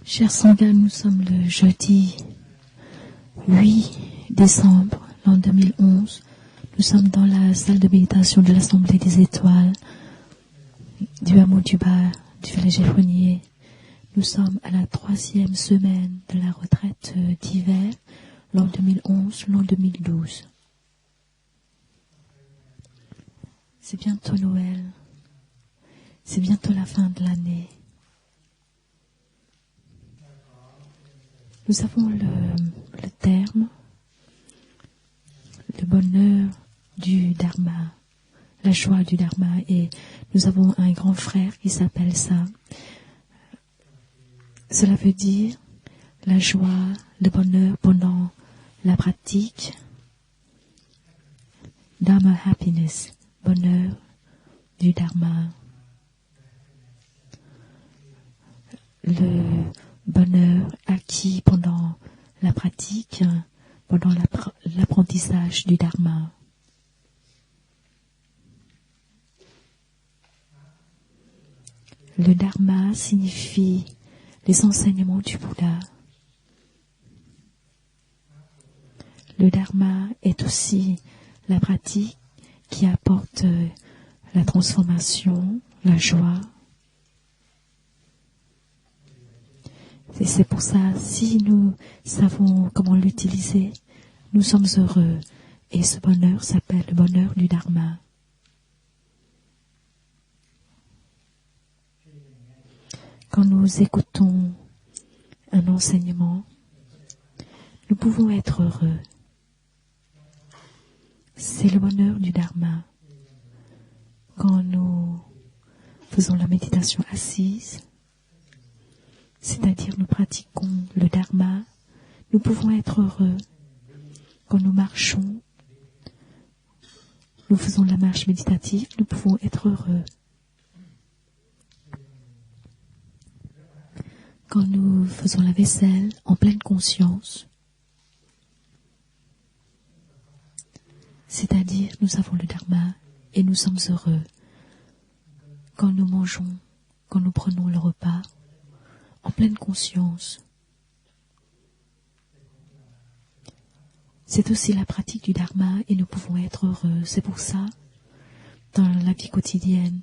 Chers Sanghas, nous sommes le jeudi 8 décembre l'an 2011. Nous sommes dans la salle de méditation de l'Assemblée des étoiles du hameau du Bas du village Effrenier. Nous sommes à la 3e semaine de la retraite d'hiver, l'an 2011, l'an 2012. C'est bientôt Noël. C'est bientôt la fin de l'année. Nous avons le terme, le bonheur du Dharma, la joie du Dharma, et nous avons un grand frère qui s'appelle ça. Cela veut dire la joie, le bonheur pendant la pratique. Dharma happiness, bonheur du Dharma. Le bonheur acquis pendant la pratique, pendant l'apprentissage du Dharma. Le Dharma signifie les enseignements du Bouddha. Le Dharma est aussi la pratique qui apporte la transformation, la joie. Et c'est pour ça, si nous savons comment l'utiliser, nous sommes heureux. Et ce bonheur s'appelle le bonheur du Dharma. Quand nous écoutons un enseignement, nous pouvons être heureux. C'est le bonheur du Dharma. Quand nous faisons la méditation assise, c'est-à-dire nous pratiquons le Dharma, nous pouvons être heureux. Quand nous marchons, nous faisons la marche méditative, nous pouvons être heureux. Quand nous faisons la vaisselle en pleine conscience, c'est-à-dire nous avons le Dharma et nous sommes heureux. Quand nous mangeons, quand nous prenons le repas, en pleine conscience. C'est aussi la pratique du Dharma et nous pouvons être heureux. C'est pour ça, dans la vie quotidienne,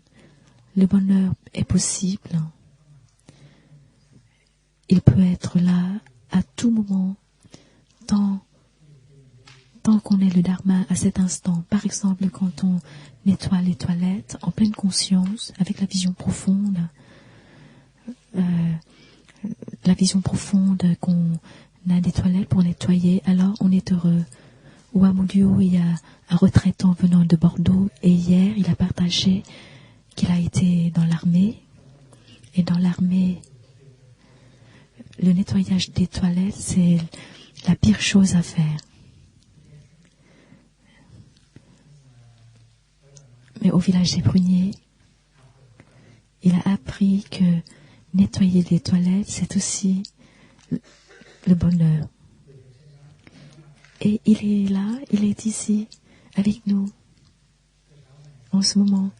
le bonheur est possible. Il peut être là à tout moment, tant qu'on est le Dharma à cet instant. Par exemple, quand on nettoie les toilettes en pleine conscience, avec la vision profonde, qu'on a des toilettes pour nettoyer, alors on est heureux. Ou à Moudio, il y a un retraitant venant de Bordeaux, et hier, il a partagé qu'il a été dans l'armée. Et dans l'armée, le nettoyage des toilettes, c'est la pire chose à faire. Mais au village des Pruniers, il a appris que nettoyer les toilettes, c'est aussi le bonheur. Et il est là, il est ici, avec nous, en ce moment.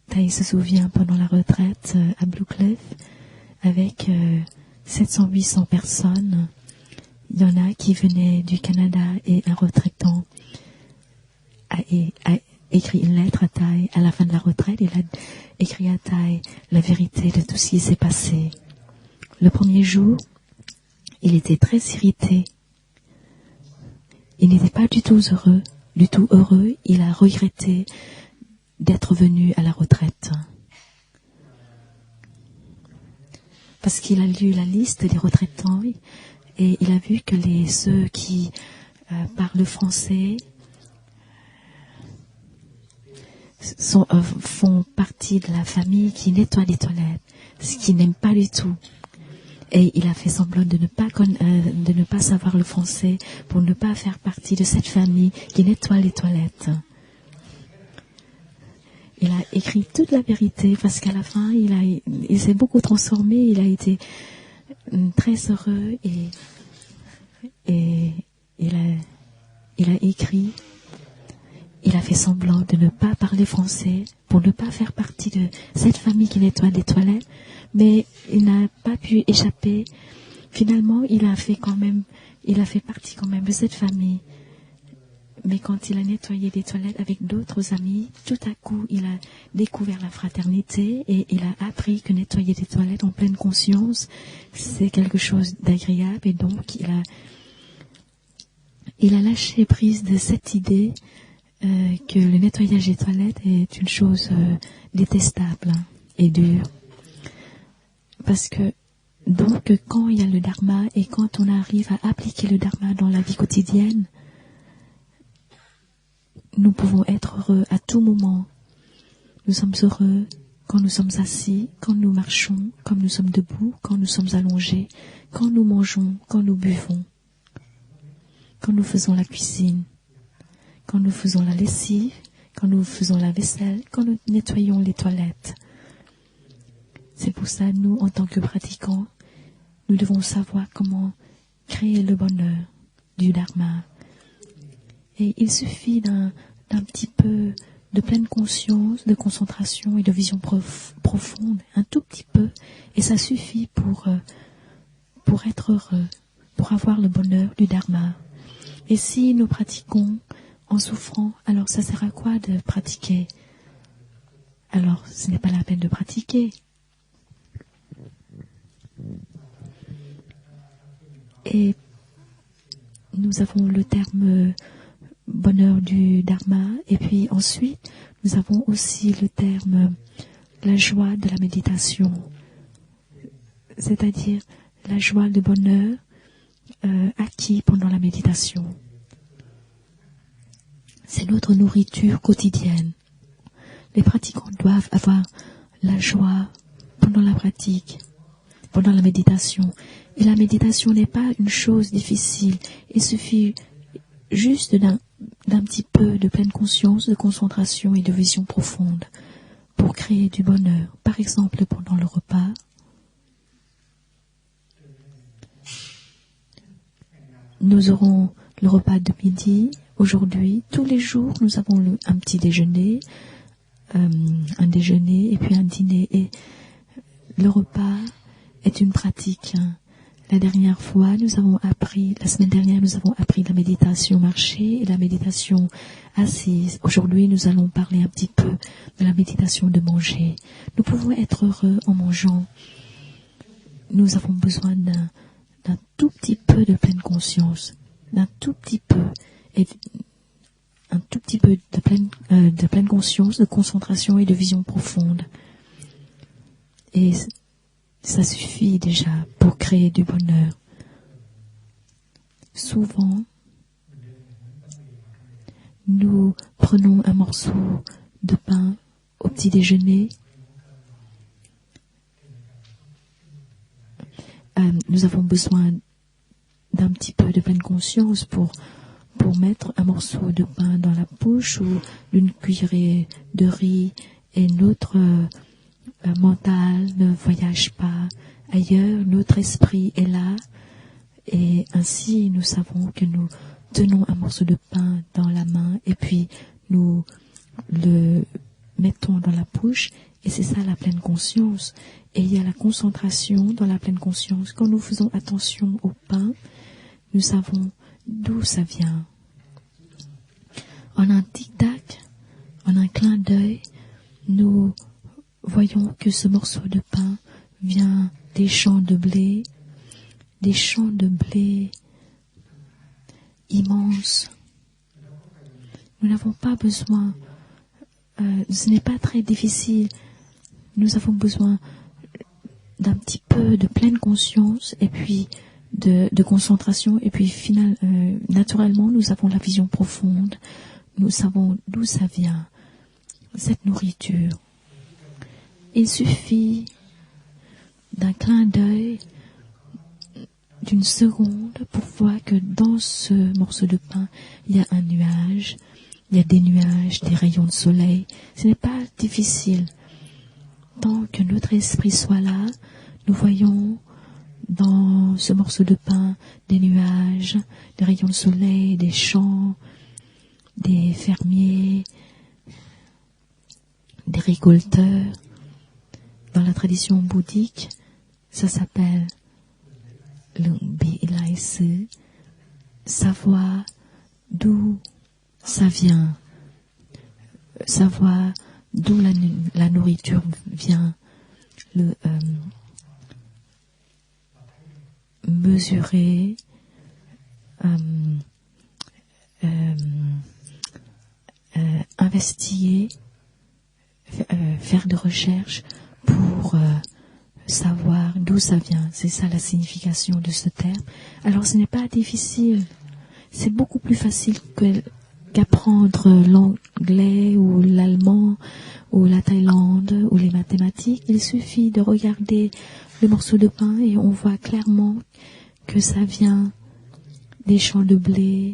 Taï se souvient pendant la retraite à Blue Cliff, avec 700-800 personnes. Il y en a qui venaient du Canada et un retraitant a écrit une lettre à Taï à la fin de la retraite. Il a écrit à Taï la vérité de tout ce qui s'est passé. Le premier jour, il était très irrité. Il n'était pas du tout heureux. Il a regretté d'être venu à la retraite. Parce qu'il a lu la liste des retraitants et il a vu que ceux qui parlent français font partie de la famille qui nettoie les toilettes, ce qu'il n'aime pas du tout. Et il a fait semblant de ne pas savoir le français pour ne pas faire partie de cette famille qui nettoie les toilettes. Il a écrit toute la vérité parce qu'à la fin, il s'est beaucoup transformé. Il a été très heureux et il a écrit il a fait semblant de ne pas parler français pour ne pas faire partie de cette famille qui nettoie des toilettes, mais il n'a pas pu échapper. Finalement, il a fait partie quand même de cette famille. Mais quand il a nettoyé des toilettes avec d'autres amis, tout à coup, il a découvert la fraternité et il a appris que nettoyer des toilettes en pleine conscience, c'est quelque chose d'agréable. Et donc, il a lâché prise de cette idée que le nettoyage des toilettes est une chose détestable et dure. Parce que, donc, quand il y a le dharma et quand on arrive à appliquer le dharma dans la vie quotidienne, nous pouvons être heureux à tout moment. Nous sommes heureux quand nous sommes assis, quand nous marchons, quand nous sommes debout, quand nous sommes allongés, quand nous mangeons, quand nous buvons, quand nous faisons la cuisine, quand nous faisons la lessive, quand nous faisons la vaisselle, quand nous nettoyons les toilettes. C'est pour ça, nous, en tant que pratiquants, nous devons savoir comment créer le bonheur du dharma. Et il suffit d'un petit peu de pleine conscience, de concentration et de vision profonde, un tout petit peu, et ça suffit pour être heureux, pour avoir le bonheur du dharma. Et si nous pratiquons en souffrant, alors ça sert à quoi de pratiquer? Alors ce n'est pas la peine de pratiquer. Et nous avons le terme bonheur du dharma, et puis ensuite nous avons aussi le terme la joie de la méditation, c'est-à-dire la joie, le bonheur acquis pendant la méditation. C'est notre nourriture quotidienne. Les pratiquants doivent avoir la joie pendant la pratique, pendant la méditation. Et la méditation n'est pas une chose difficile. Il suffit juste d'un petit peu de pleine conscience, de concentration et de vision profonde pour créer du bonheur. Par exemple, pendant le repas, nous aurons le repas de midi. Aujourd'hui, tous les jours, nous avons un petit déjeuner, un déjeuner et puis un dîner. Et le repas est une pratique. La semaine dernière, nous avons appris la méditation marchée et la méditation assise. Aujourd'hui, nous allons parler un petit peu de la méditation de manger. Nous pouvons être heureux en mangeant. Nous avons besoin d'un tout petit peu de pleine conscience, d'un tout petit peu, et un tout petit peu de pleine conscience, de concentration et de vision profonde. Et ça suffit déjà pour créer du bonheur. Souvent, nous prenons un morceau de pain au petit déjeuner. Nous avons besoin d'un petit peu de pleine conscience pour mettre un morceau de pain dans la bouche ou d'une cuillerée de riz, et notre mental ne voyage pas ailleurs, notre esprit est là, et ainsi nous savons que nous tenons un morceau de pain dans la main et puis nous le mettons dans la bouche, et c'est ça la pleine conscience. Et il y a la concentration dans la pleine conscience. Quand nous faisons attention au pain, nous savons d'où ça vient. En un tic-tac, en un clin d'œil, nous voyons que ce morceau de pain vient des champs de blé immenses. Nous n'avons pas besoin, ce n'est pas très difficile, nous avons besoin d'un petit peu de pleine conscience et puis de concentration, et puis naturellement nous avons la vision profonde, nous savons d'où ça vient, cette nourriture. Il suffit d'un clin d'œil, d'une seconde, pour voir que dans ce morceau de pain, il y a un nuage, il y a des nuages, des rayons de soleil. Ce n'est pas difficile. Tant que notre esprit soit là, nous voyons dans ce morceau de pain des nuages, des rayons de soleil, des champs, des fermiers, des récolteurs. Dans la tradition bouddhique, ça s'appelle le Bi-Lai-Se, savoir d'où ça vient, savoir d'où la nourriture vient, mesurer, investiguer, faire de recherches pour savoir d'où ça vient. C'est ça la signification de ce terme. Alors ce n'est pas difficile. C'est beaucoup plus facile qu'apprendre l'anglais ou l'allemand ou la Thaïlande ou les mathématiques. Il suffit de regarder le morceau de pain et on voit clairement que ça vient des champs de blé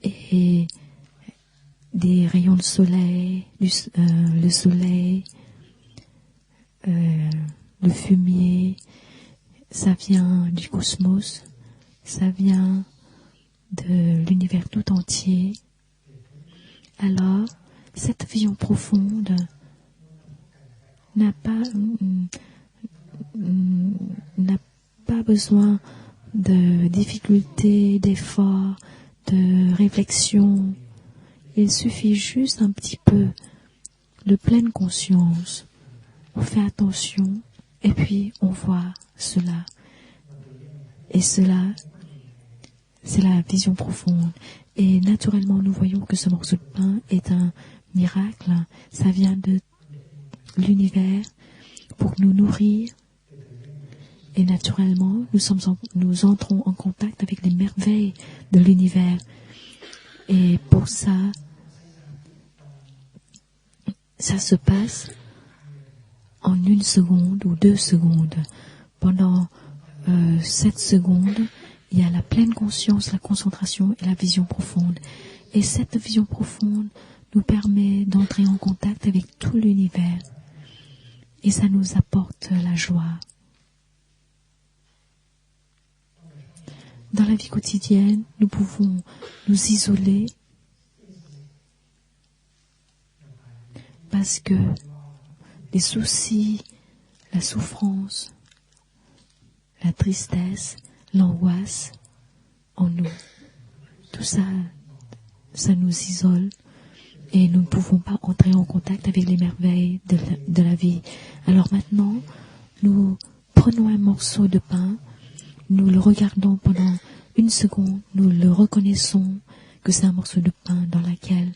et des rayons de soleil, le soleil, le fumier. Ça vient du cosmos, ça vient de l'univers tout entier. Alors, cette vision profonde n'a pas besoin de difficultés, d'efforts, de réflexion. Il suffit juste un petit peu de pleine conscience. On fait attention et puis on voit cela. Et cela, c'est la vision profonde. Et naturellement, nous voyons que ce morceau de pain est un miracle. Ça vient de l'univers pour nous nourrir. Et naturellement, nous entrons en contact avec les merveilles de l'univers. Et pour ça, ça se passe en 1 seconde ou 2 secondes. Pendant 7 secondes, il y a la pleine conscience, la concentration et la vision profonde. Et cette vision profonde nous permet d'entrer en contact avec tout l'univers. Et ça nous apporte la joie. Dans la vie quotidienne, nous pouvons nous isoler parce que les soucis, la souffrance, la tristesse, l'angoisse en nous, tout ça, ça nous isole et nous ne pouvons pas entrer en contact avec les merveilles de la vie. Alors maintenant, nous prenons un morceau de pain, nous le regardons pendant 1 seconde, nous le reconnaissons que c'est un morceau de pain dans lequel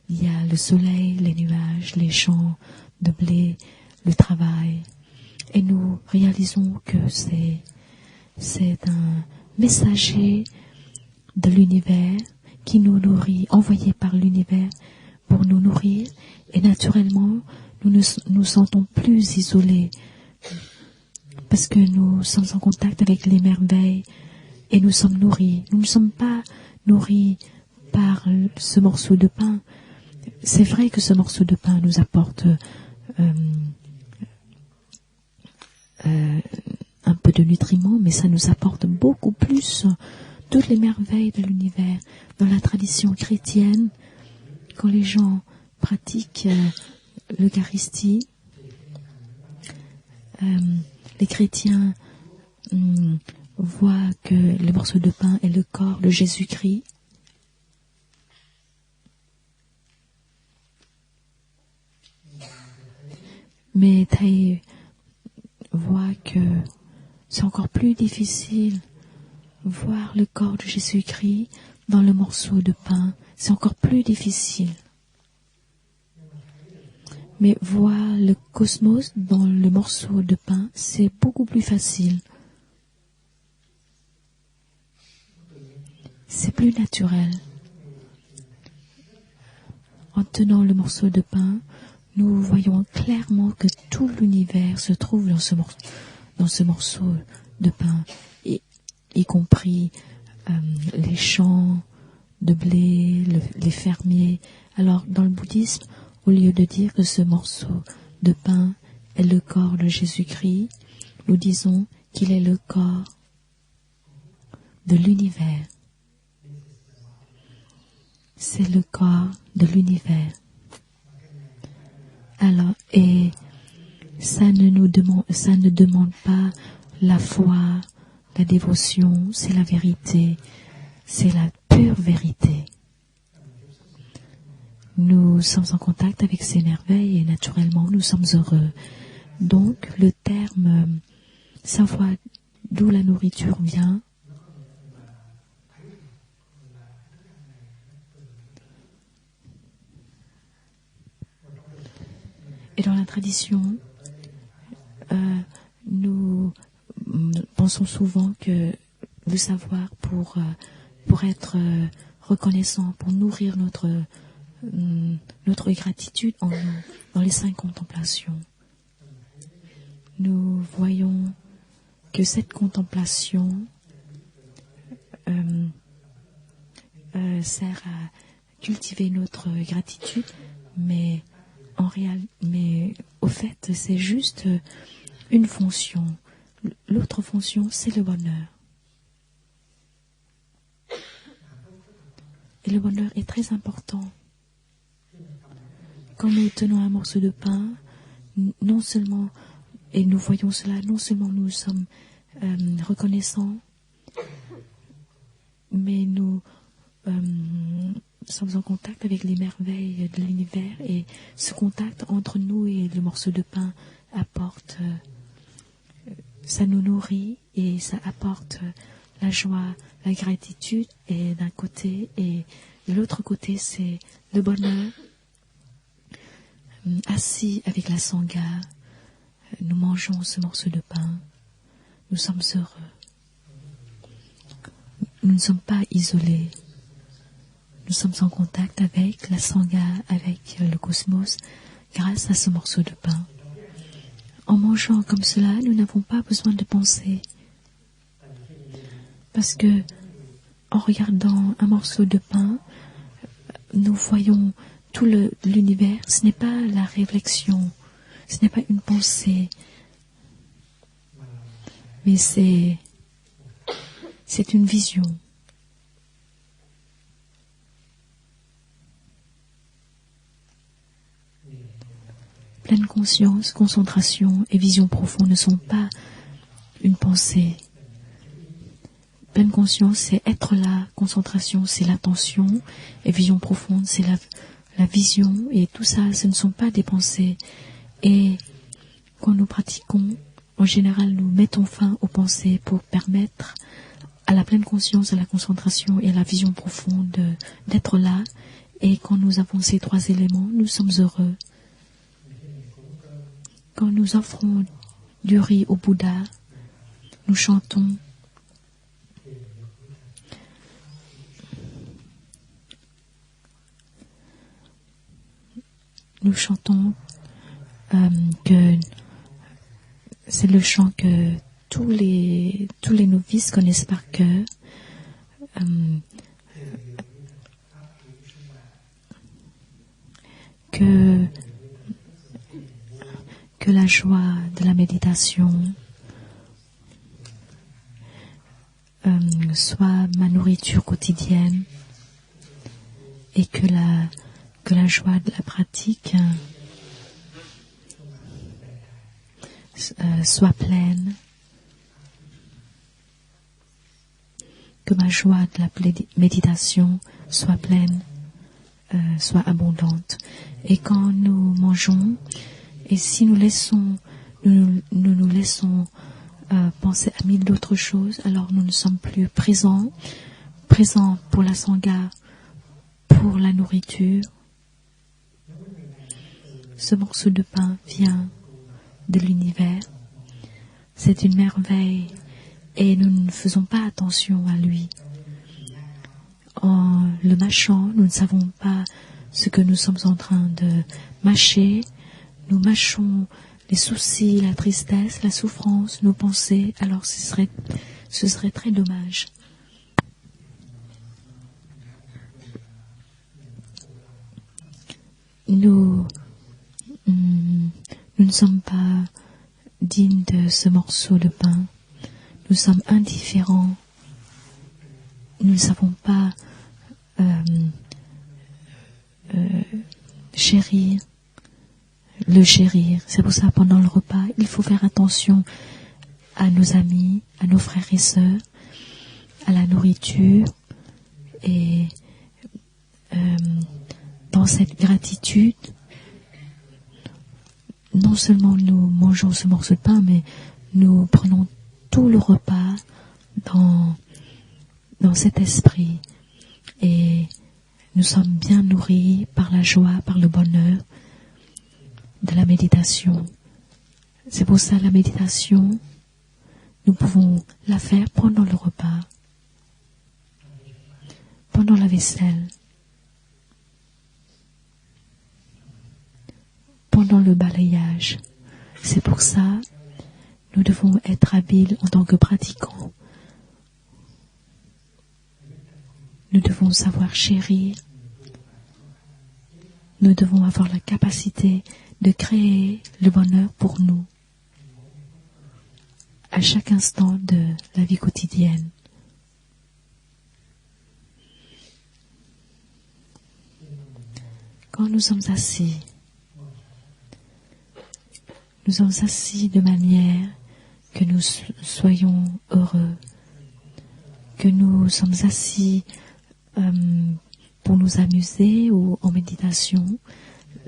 il y a le soleil, les nuages, les champs de blé, le travail. Et nous réalisons que c'est un messager de l'univers qui nous nourrit, envoyé par l'univers pour nous nourrir. Et naturellement, nous nous sentons plus isolés parce que nous sommes en contact avec les merveilles et nous sommes nourris. Nous ne sommes pas nourris par ce morceau de pain. C'est vrai que ce morceau de pain nous apporte un peu de nutriments, mais ça nous apporte beaucoup plus toutes les merveilles de l'univers. Dans la tradition chrétienne, quand les gens pratiquent l'Eucharistie, les chrétiens voient que le morceau de pain est le corps de Jésus-Christ. Mais Thaï voit que c'est encore plus difficile. Voir le corps de Jésus-Christ dans le morceau de pain, c'est encore plus difficile. Mais voir le cosmos dans le morceau de pain, c'est beaucoup plus facile. C'est plus naturel. En tenant le morceau de pain, nous voyons clairement que tout l'univers se trouve dans ce morceau de pain, y compris les champs de blé, les fermiers. Alors, dans le bouddhisme, au lieu de dire que ce morceau de pain est le corps de Jésus-Christ, nous disons qu'il est le corps de l'univers. c'est le corps de l'univers. Alors, et ça ne demande pas la foi, la dévotion, c'est la vérité, c'est la pure vérité. Nous sommes en contact avec ces merveilles et naturellement nous sommes heureux. Donc le terme savoir d'où la nourriture vient, et dans la tradition, nous pensons souvent que le savoir pour être reconnaissant, pour nourrir notre gratitude en nous, dans les 5 contemplations. Nous voyons que cette contemplation sert à cultiver notre gratitude, mais au fait, c'est juste une fonction. L'autre fonction, c'est le bonheur. Et le bonheur est très important. Quand nous tenons un morceau de pain, non seulement, et nous voyons cela, non seulement nous sommes reconnaissants, mais nous sommes en contact avec les merveilles de l'univers, et ce contact entre nous et le morceau de pain apporte, ça nous nourrit et ça apporte la joie, la gratitude, et d'un côté, et de l'autre côté c'est le bonheur. Assis avec la sangha, nous mangeons ce morceau de pain, nous sommes heureux. Nous ne sommes pas isolés. Nous sommes en contact avec la sangha, avec le cosmos, grâce à ce morceau de pain. En mangeant comme cela, nous n'avons pas besoin de penser. Parce que, en regardant un morceau de pain, nous voyons tout l'univers. Ce n'est pas la réflexion, ce n'est pas une pensée, mais c'est une vision. Pleine conscience, concentration et vision profonde ne sont pas une pensée. Pleine conscience, c'est être là. Concentration, c'est l'attention. Et vision profonde, c'est la vision. Et tout ça, ce ne sont pas des pensées. Et quand nous pratiquons, en général, nous mettons fin aux pensées pour permettre à la pleine conscience, à la concentration et à la vision profonde d'être là. Et quand nous avons ces 3 éléments, nous sommes heureux. Quand nous offrons du riz au Bouddha, nous chantons. Nous chantons que c'est le chant que tous les novices connaissent par cœur. Que la joie de la méditation soit ma nourriture quotidienne, et que la joie de la pratique soit pleine, que ma joie de la méditation soit pleine, soit abondante. Et quand nous mangeons, et si nous nous laissons penser à 1000 d'autres choses, alors nous ne sommes plus présents pour la sangha, pour la nourriture. Ce morceau de pain vient de l'univers. C'est une merveille et nous ne faisons pas attention à lui. En le mâchant, nous ne savons pas ce que nous sommes en train de mâcher. Nous mâchons les soucis, la tristesse, la souffrance, nos pensées. Alors ce serait très dommage. Nous ne sommes pas dignes de ce morceau de pain. Nous sommes indifférents. Nous ne savons pas chérir, le chérir. C'est pour ça, pendant le repas, il faut faire attention à nos amis, à nos frères et sœurs, à la nourriture. Et dans cette gratitude, non seulement nous mangeons ce morceau de pain, mais nous prenons tout le repas dans cet esprit. Et nous sommes bien nourris par la joie, par le bonheur de la méditation. C'est pour ça la méditation, nous pouvons la faire pendant le repas, pendant la vaisselle, pendant le balayage. C'est pour ça nous devons être habiles en tant que pratiquants. Nous devons savoir chérir. Nous devons avoir la capacité de créer le bonheur pour nous à chaque instant de la vie quotidienne. Quand nous sommes assis de manière que nous soyons heureux, que nous sommes assis pour nous amuser ou en méditation.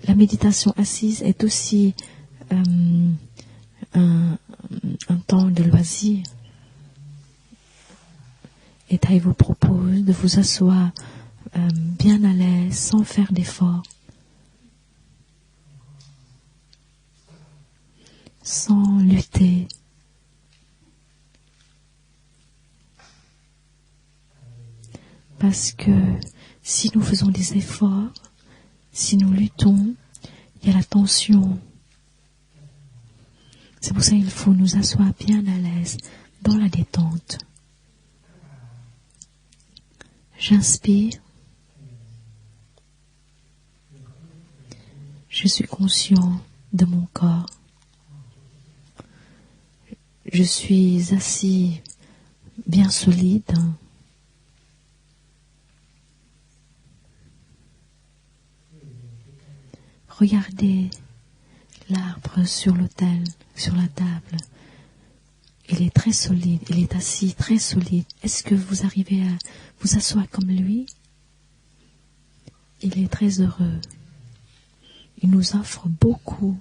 La méditation assise est aussi un temps de loisir. Et Thaï vous propose de vous asseoir bien à l'aise, sans faire d'effort, sans lutter. Parce que si nous faisons des efforts, si nous luttons, il y a la tension. C'est pour ça qu'il faut nous asseoir bien à l'aise, dans la détente. J'inspire. Je suis conscient de mon corps. Je suis assis bien solide. Regardez l'arbre sur l'autel, sur la table. Il est très solide, il est assis très solide. Est-ce que vous arrivez à vous asseoir comme lui? Il est très heureux. Il nous offre beaucoup,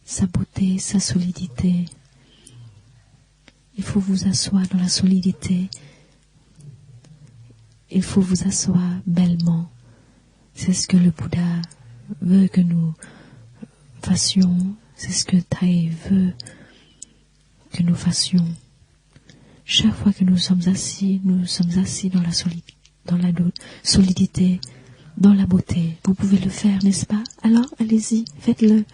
sa beauté, sa solidité. Il faut vous asseoir dans la solidité. Il faut vous asseoir bellement. C'est ce que le Bouddha veut que nous fassions. C'est ce que Thaï veut que nous fassions. Chaque fois que nous sommes assis dans la solidité, dans la beauté. Vous pouvez le faire, n'est-ce pas? Alors, allez-y, faites-le.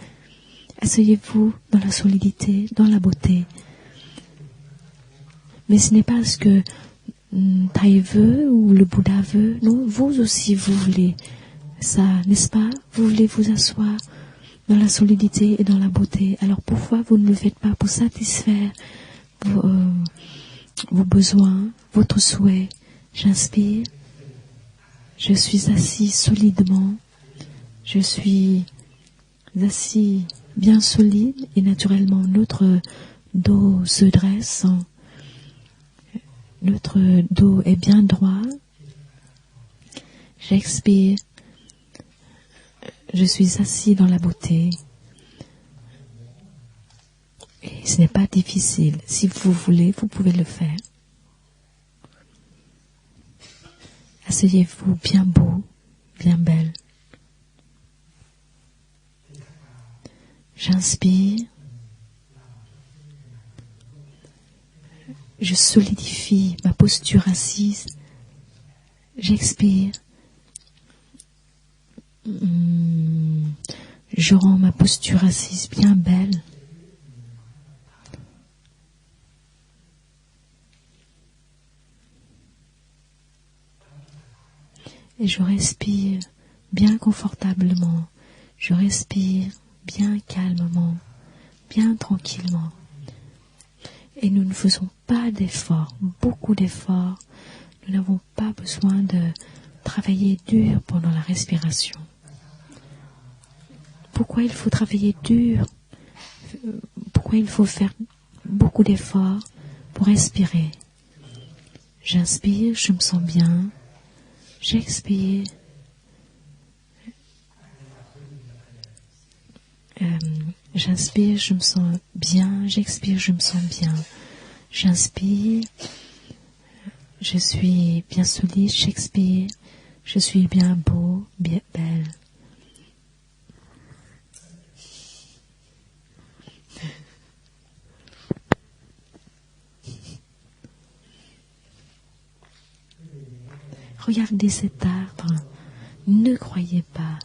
Asseyez-vous dans la solidité, dans la beauté. Mais ce n'est pas ce que Thaï veut ou le Bouddha veut. Non, vous aussi, vous voulez ça, n'est-ce pas? Vous voulez vous asseoir dans la solidité et dans la beauté. Alors pourquoi vous ne le faites pas pour satisfaire vos besoins, votre souhait? J'inspire. Je suis assis solidement. Je suis assis bien solide et naturellement notre dos se dresse. Notre dos est bien droit. J'expire. Je suis assis dans la beauté. Et ce n'est pas difficile. Si vous voulez, vous pouvez le faire. Asseyez-vous bien beau, bien belle. J'inspire. Je solidifie ma posture assise. J'expire. Je rends ma posture assise bien belle. Et je respire bien confortablement. Je respire bien calmement, bien tranquillement. Et nous ne faisons pas d'efforts, beaucoup d'efforts. Nous n'avons pas besoin de travailler dur pendant la respiration. Pourquoi il faut travailler dur? Pourquoi il faut faire beaucoup d'efforts pour respirer? J'inspire, je me sens bien. J'expire. J'inspire, je me sens bien. J'expire, je me sens bien. J'inspire, je suis bien solide. J'expire, je suis bien beau, bien belle. Regardez cet arbre. Ne croyez pas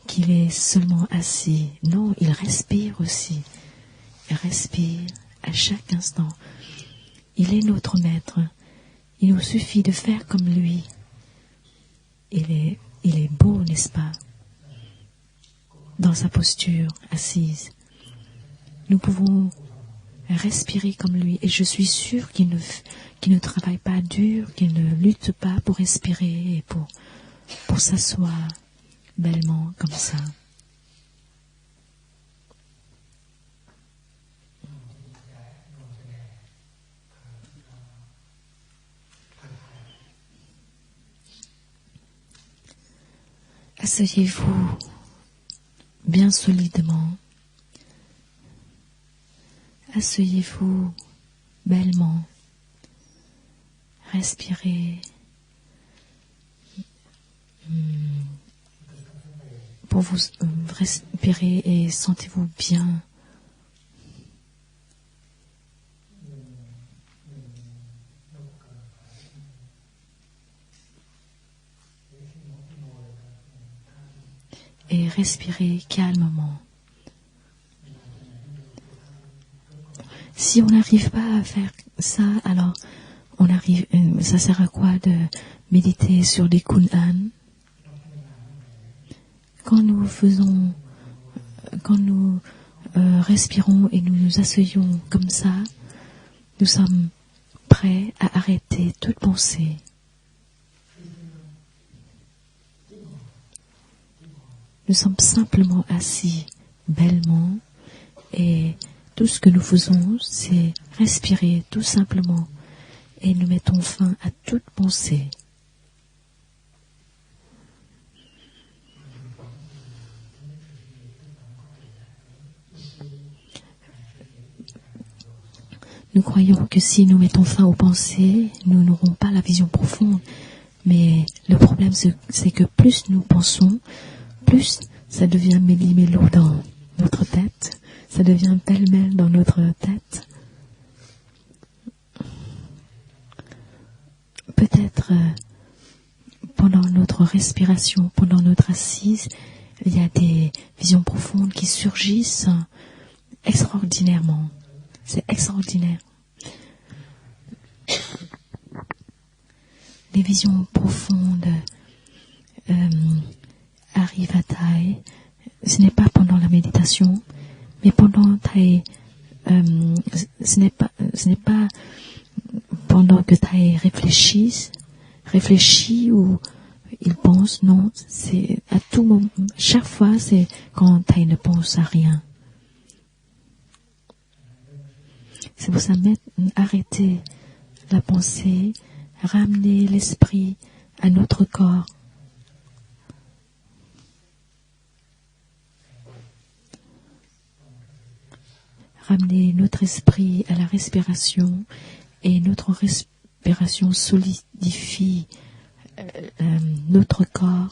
qu'il est seulement assis. Non, il respire aussi. Il respire à chaque instant. Il est notre maître. Il nous suffit de faire comme lui. Il est beau, n'est-ce pas? Dans sa posture assise. Nous pouvons respirer comme lui. Et je suis sûre qu'il ne travaille pas dur, qu'il ne lutte pas pour respirer et pour s'asseoir bellement comme ça. Asseyez-vous bien solidement. Asseyez-vous bellement. Respirez. Pour vous respirer et sentez-vous bien. Et respirez calmement. Si on n'arrive pas à faire ça, alors ça sert à quoi de méditer sur des kun'an? Quand nous respirons et nous nous asseyons comme ça, nous sommes prêts à arrêter toute pensée. Nous sommes simplement assis bellement et tout ce que nous faisons, c'est respirer tout simplement et nous mettons fin à toute pensée. Nous croyons que si nous mettons fin aux pensées, nous n'aurons pas la vision profonde. Mais le problème, c'est que plus nous pensons, plus ça devient méli-mélo dans notre tête, ça devient pêle-mêle dans notre tête. Peut-être pendant notre respiration, pendant notre assise, il y a des visions profondes qui surgissent extraordinairement. C'est extraordinaire. Les visions profondes arrivent à Thaï. Ce n'est pas pendant la méditation, mais pendant Thaï. Ce n'est pas pendant que Thaï réfléchit ou il pense. Non, c'est à tout moment. Chaque fois, c'est quand Thaï ne pense à rien. C'est pour ça, arrêter la pensée, ramener l'esprit à notre corps. Ramener notre esprit à la respiration et notre respiration solidifie notre corps.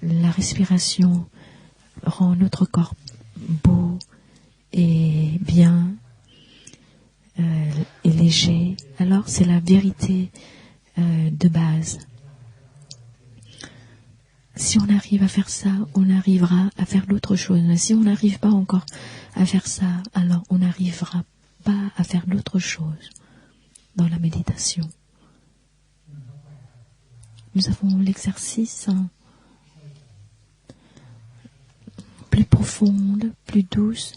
La respiration rend notre corps beau et bien et léger. Alors c'est la vérité de base. Si on arrive à faire ça, on arrivera à faire d'autres choses. Si on n'arrive pas encore à faire ça, alors on n'arrivera pas à faire d'autres choses dans la méditation. Nous avons l'exercice plus profonde, plus douce.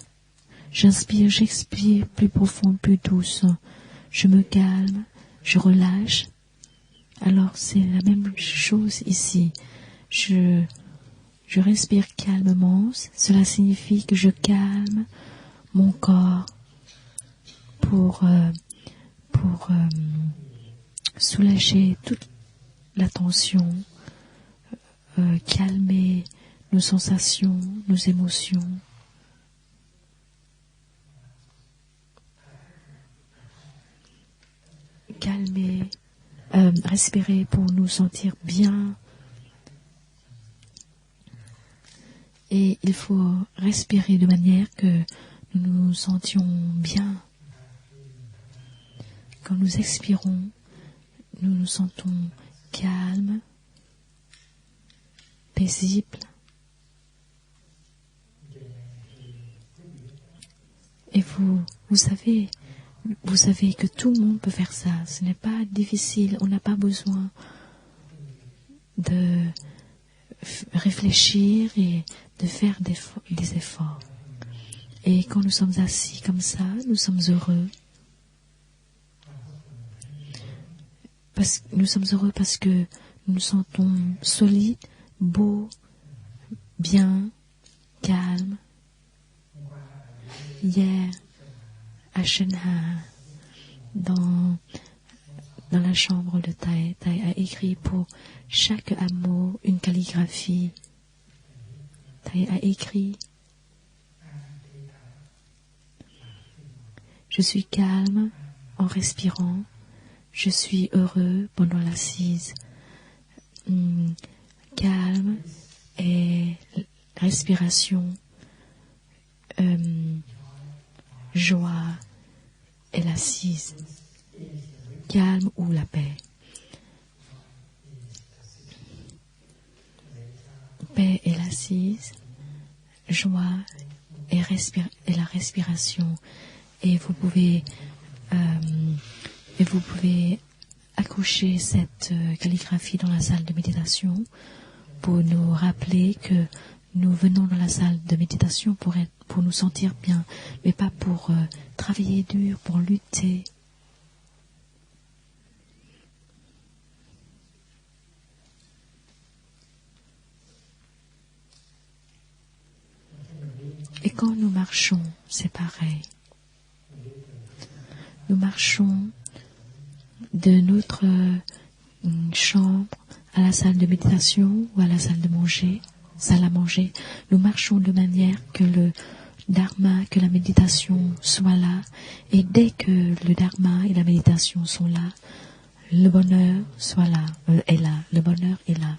J'inspire, j'expire, plus profonde, plus douce. Je me calme, je relâche. Alors c'est la même chose ici. Je Je respire calmement. Cela signifie que je calme mon corps pour soulager toute la tension, calmer nos sensations, nos émotions. Calmer, respirer pour nous sentir bien. Et il faut respirer de manière que nous nous sentions bien. Quand nous expirons, nous nous sentons calmes, paisibles. Et vous savez que tout le monde peut faire ça. Ce n'est pas difficile. On n'a pas besoin de réfléchir et de faire des efforts. Et quand nous sommes assis comme ça, nous sommes heureux. Nous sommes heureux parce que nous nous sentons solides, beaux, bien, calmes. Hier, à Shanghai, dans la chambre de Thay a écrit pour chaque hameau une calligraphie. Thay a écrit: je suis calme en respirant, je suis heureux pendant l'assise. Calme et respiration, joie et l'assise. Calme ou la paix. Paix et l'assise, joie et la respiration. Et vous pouvez accrocher cette calligraphie dans la salle de méditation pour nous rappeler que nous venons dans la salle de méditation pour nous sentir bien, mais pas pour travailler dur, pour lutter. Et quand nous marchons, c'est pareil. Nous marchons de notre chambre à la salle de méditation ou à la salle à manger. Nous marchons de manière que le dharma, que la méditation soit là. Et dès que le dharma et la méditation sont là, le bonheur est là. Le bonheur est là.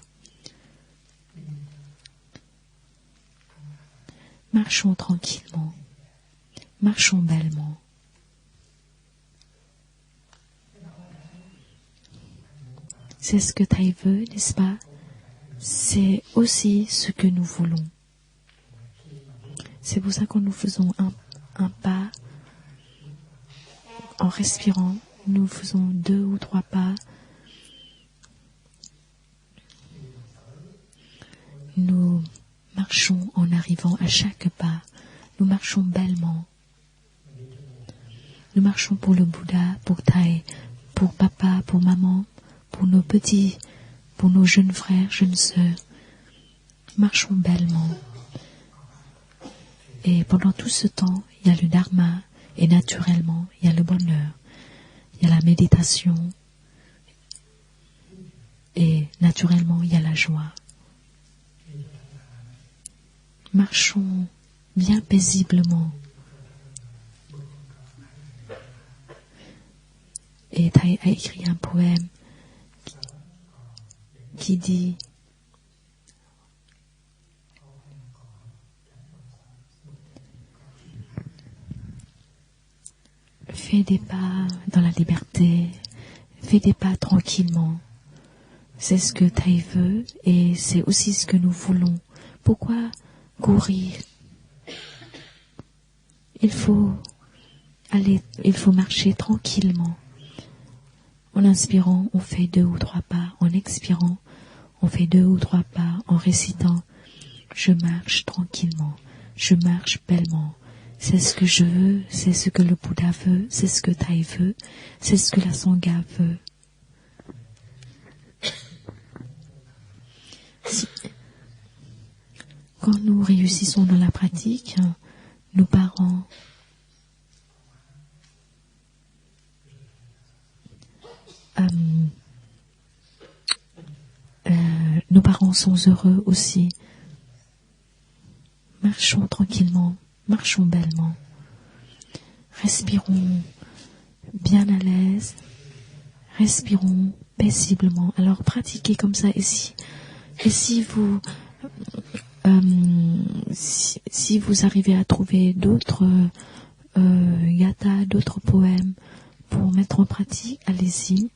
Marchons tranquillement. Marchons bellement. C'est ce que Thay veut, n'est-ce pas? C'est aussi ce que nous voulons. C'est pour ça que nous faisons un pas en respirant. Nous faisons 2 ou 3 pas. Nous marchons en arrivant à chaque pas. Nous marchons bellement. Nous marchons pour le Bouddha, pour Thay, pour papa, pour maman, pour nos petits, pour nos jeunes frères, jeunes sœurs. Marchons bellement. Et pendant tout ce temps, il y a le dharma, et naturellement, il y a le bonheur, il y a la méditation, et naturellement, il y a la joie. Marchons bien paisiblement. Et Thay a écrit un poème qui dit: fais des pas dans la liberté, fais des pas tranquillement. C'est ce que Thay veut et c'est aussi ce que nous voulons. Pourquoi courir? Il faut marcher tranquillement. En inspirant, on fait 2 ou 3 pas. En expirant, on fait 2 ou 3 pas. En récitant, je marche tranquillement. Je marche bellement. C'est ce que je veux, c'est ce que le Bouddha veut, c'est ce que Thay veut, c'est ce que la Sangha veut. quand nous réussissons dans la pratique, nos parents sont heureux aussi. Marchons tranquillement, marchons bellement, respirons bien à l'aise, respirons paisiblement. Alors pratiquez comme ça. Et si vous arrivez à trouver d'autres gathas, d'autres poèmes pour mettre en pratique, allez-y.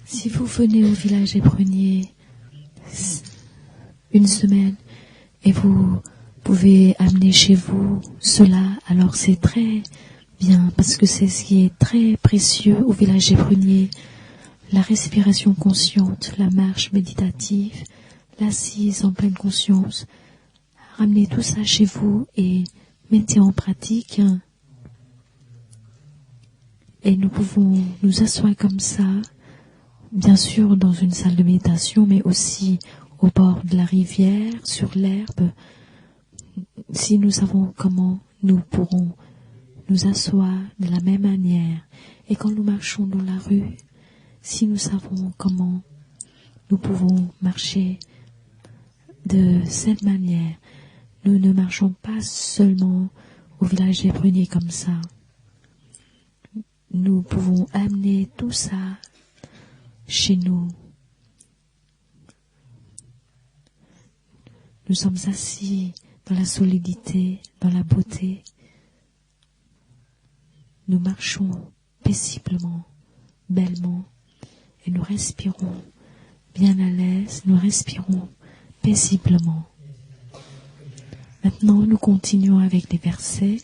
Si vous venez au village Éperonier une semaine et vous pouvez amener chez vous cela, alors c'est très bien, parce que c'est ce qui est très précieux au village Éperonier. La respiration consciente, la marche méditative, l'assise en pleine conscience. Ramenez tout ça chez vous et mettez en pratique. Et nous pouvons nous asseoir comme ça, bien sûr dans une salle de méditation, mais aussi au bord de la rivière, sur l'herbe. Si nous savons comment, nous pourrons nous asseoir de la même manière. Et quand nous marchons dans la rue, si nous savons comment, nous pouvons marcher de cette manière. Nous ne marchons pas seulement au village des Pruniers comme ça. Nous pouvons amener tout ça chez nous. Nous sommes assis dans la solidité, dans la beauté. Nous marchons paisiblement, bellement, et nous respirons bien à l'aise, nous respirons paisiblement. Maintenant, nous continuons avec les versets.